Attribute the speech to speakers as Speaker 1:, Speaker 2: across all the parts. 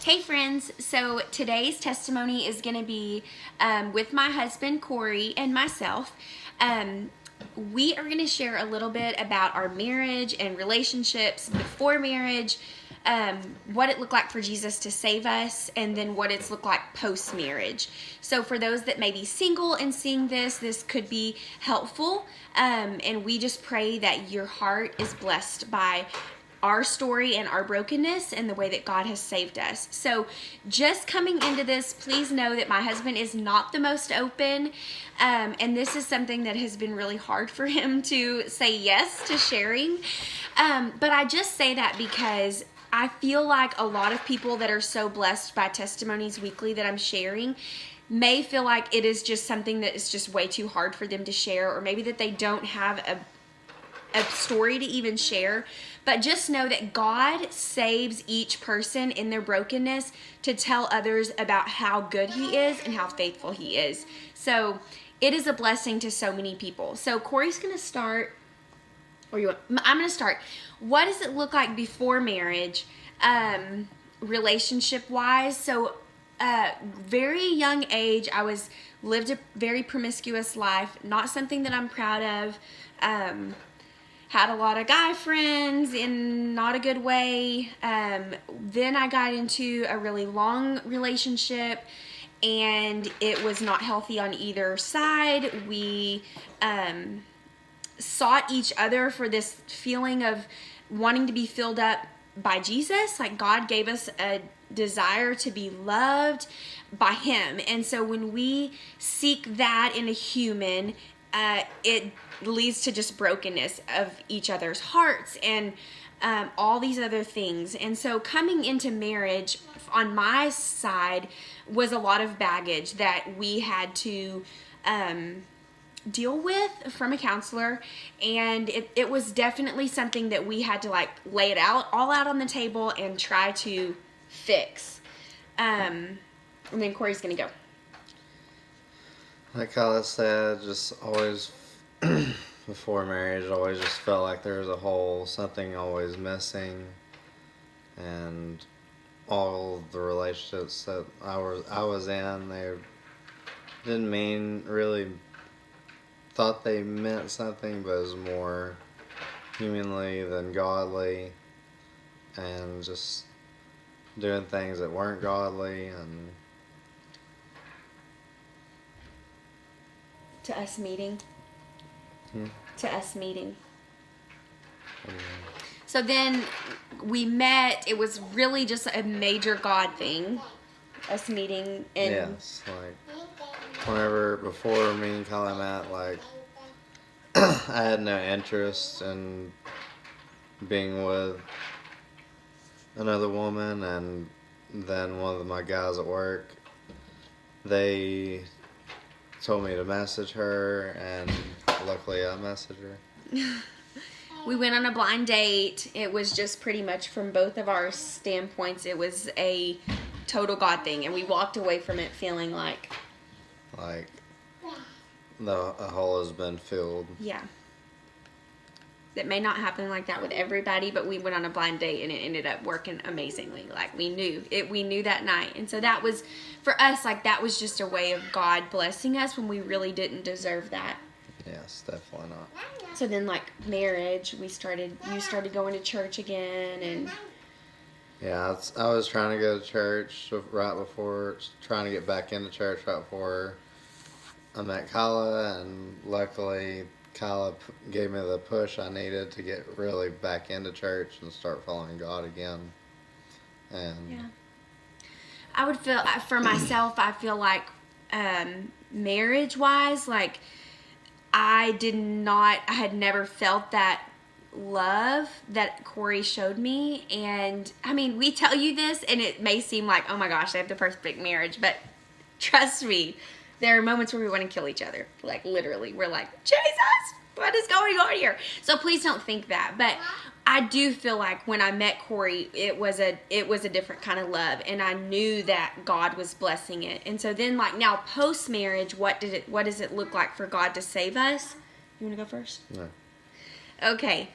Speaker 1: Hey friends, so today's testimony is going to be with my husband Cory and myself. We are going to share a little bit about our marriage and relationships before marriage, what it looked like for Jesus to save us, and then what it's looked like post-marriage. So for those that may be single and seeing this could be helpful, and we just pray that your heart is blessed by our story and our brokenness and the way that God has saved us. So just coming into this, please know that my husband is not the most open, and this is something that has been really hard for him to say yes to sharing. But I just say that because I feel like a lot of people that are so blessed by testimonies weekly that I'm sharing may feel like it is just something that is just way too hard for them to share, or maybe that they don't have a story to even share. But just know that God saves each person in their brokenness to tell others about how good He is and how faithful He is. So it is a blessing to so many people. So Cory's going to start, I'm going to start. What does it look like before marriage, relationship-wise? So very young age, I lived a very promiscuous life, not something that I'm proud of. Had a lot of guy friends in not a good way. Then I got into a really long relationship, and it was not healthy on either side. We sought each other for this feeling of wanting to be filled up by Jesus. Like God gave us a desire to be loved by Him. And so when we seek that in a human, it leads to just brokenness of each other's hearts and all these other things. And so coming into marriage on my side was a lot of baggage that we had to deal with from a counselor, and it was definitely something that we had to lay it all out on the table and try to fix. And then Cory's gonna go.
Speaker 2: Like Kyla said, just always before marriage, always just felt like there was a hole, something always missing, and all the relationships that I was in, they didn't mean really. Thought they meant something, but it was more humanly than godly, and just doing things that weren't godly. And
Speaker 1: To us meeting. So then we met. It was really just a major God thing, us meeting. And
Speaker 2: yes, before me and Kyla met, I had no interest in being with another woman, and then one of my guys at work, they told me to message her, and luckily I messaged her.
Speaker 1: We went on a blind date. It was just pretty much from both of our standpoints, it was a total God thing, and we walked away from it feeling like
Speaker 2: the hole has been filled.
Speaker 1: Yeah. That may not happen like that with everybody, but we went on a blind date and it ended up working amazingly. We knew that night. And so that was, for us, that was just a way of God blessing us when we really didn't deserve that.
Speaker 2: Yes, definitely not.
Speaker 1: So then marriage, you started going to church again, and
Speaker 2: yeah, I was trying to go to church trying to get back into church right before I met Kyla, and luckily Kyla gave me the push I needed to get really back into church and start following God again. And
Speaker 1: yeah, I would feel, for myself, I feel like marriage-wise, I had never felt that love that Cory showed me. And I mean, we tell you this and it may seem like, oh my gosh, they have the perfect marriage, but trust me, there are moments where we want to kill each other. Literally, we're like, Jesus, what is going on here? So please don't think that. But I do feel like when I met Cory, it was a different kind of love, and I knew that God was blessing it. And so then, now post marriage, what does it look like for God to save us? You want to go first?
Speaker 2: No.
Speaker 1: Okay.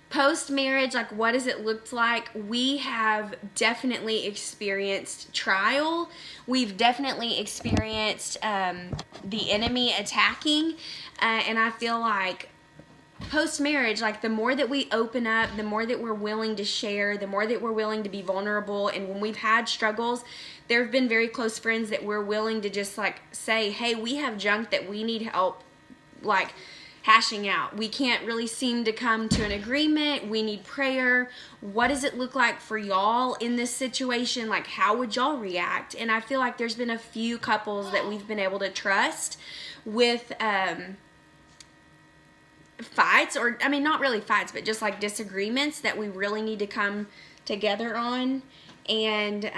Speaker 1: post marriage, like what does it look like? We have definitely experienced trial. We've definitely experienced the enemy attacking, and I feel like post marriage, like the more that we open up, the more that we're willing to share, the more that we're willing to be vulnerable. And when we've had struggles, there have been very close friends that we're willing to just like say, hey, we have junk that we need help like hashing out. We can't really seem to come to an agreement. We need prayer. What does it look like for y'all in this situation? Like, how would y'all react? And I feel like there's been a few couples that we've been able to trust with fights, or I mean not really fights, but just like disagreements that we really need to come together on. And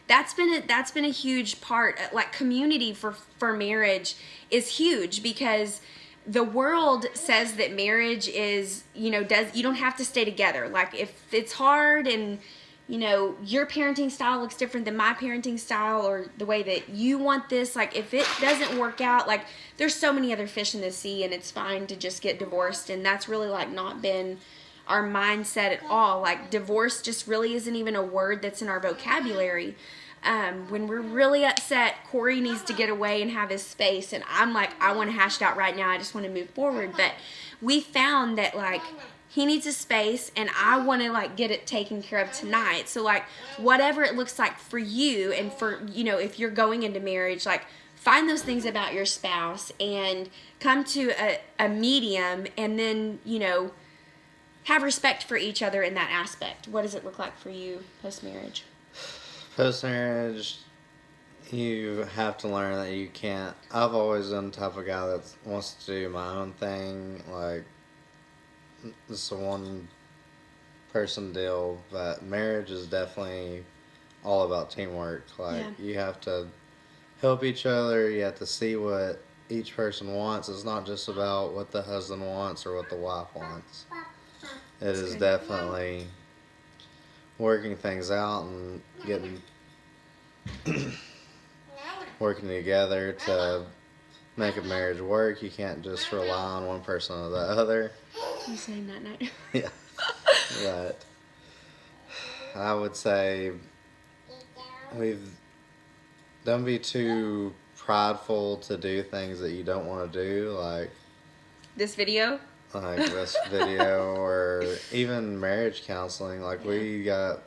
Speaker 1: that's been a huge part. Like community for marriage is huge, because the world says that marriage is, you don't have to stay together. Like if it's hard and your parenting style looks different than my parenting style, or the way that you want this, like if it doesn't work out, like there's so many other fish in the sea, and it's fine to just get divorced. And that's really like not been our mindset at all. Like divorce just really isn't even a word that's in our vocabulary. When we're really upset, Cory needs to get away and have his space, and I'm like, I want to hash it out right now. I just want to move forward. But we found that like he needs a space, and I want to like get it taken care of tonight. So like whatever it looks like for you, and for if you're going into marriage, like find those things about your spouse and come to a medium, and then have respect for each other in that aspect. What does it look like for you post marriage?
Speaker 2: Post marriage, you have to learn that you can't. I've always been the type of guy that wants to do my own thing. Like, it's a one person deal, but marriage is definitely all about teamwork. Like, you have to help each other, you have to see what each person wants. It's not just about what the husband wants or what the wife wants. It is definitely working things out and getting working together to make a marriage work. You can't just rely on one person or the other.
Speaker 1: You saying that night?
Speaker 2: Yeah. But I would say don't be too prideful to do things that you don't want to do, like
Speaker 1: this video,
Speaker 2: or even marriage counseling. Like we're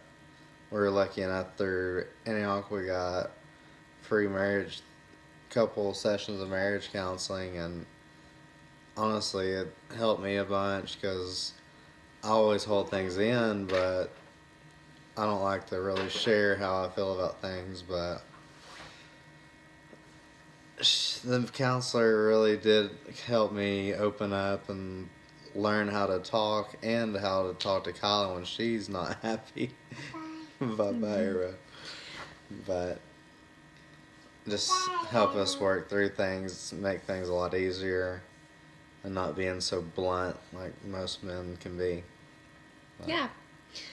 Speaker 2: lucky enough through Antioch, we got free couple sessions of marriage counseling, and honestly it helped me a bunch, because I always hold things in, but I don't like to really share how I feel about things. But the counselor really did help me open up and learn how to talk, and how to talk to Kyla when she's not happy about Myra. But just help us work through things, make things a lot easier, and not being so blunt like most men can be. But
Speaker 1: yeah.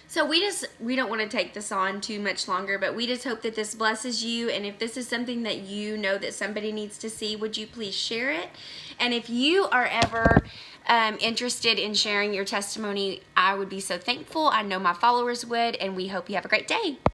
Speaker 1: So we don't want to take this on too much longer, but we just hope that this blesses you. And if this is something that that somebody needs to see, would you please share it? And if you are ever interested in sharing your testimony, I would be so thankful. I know my followers would, and we hope you have a great day.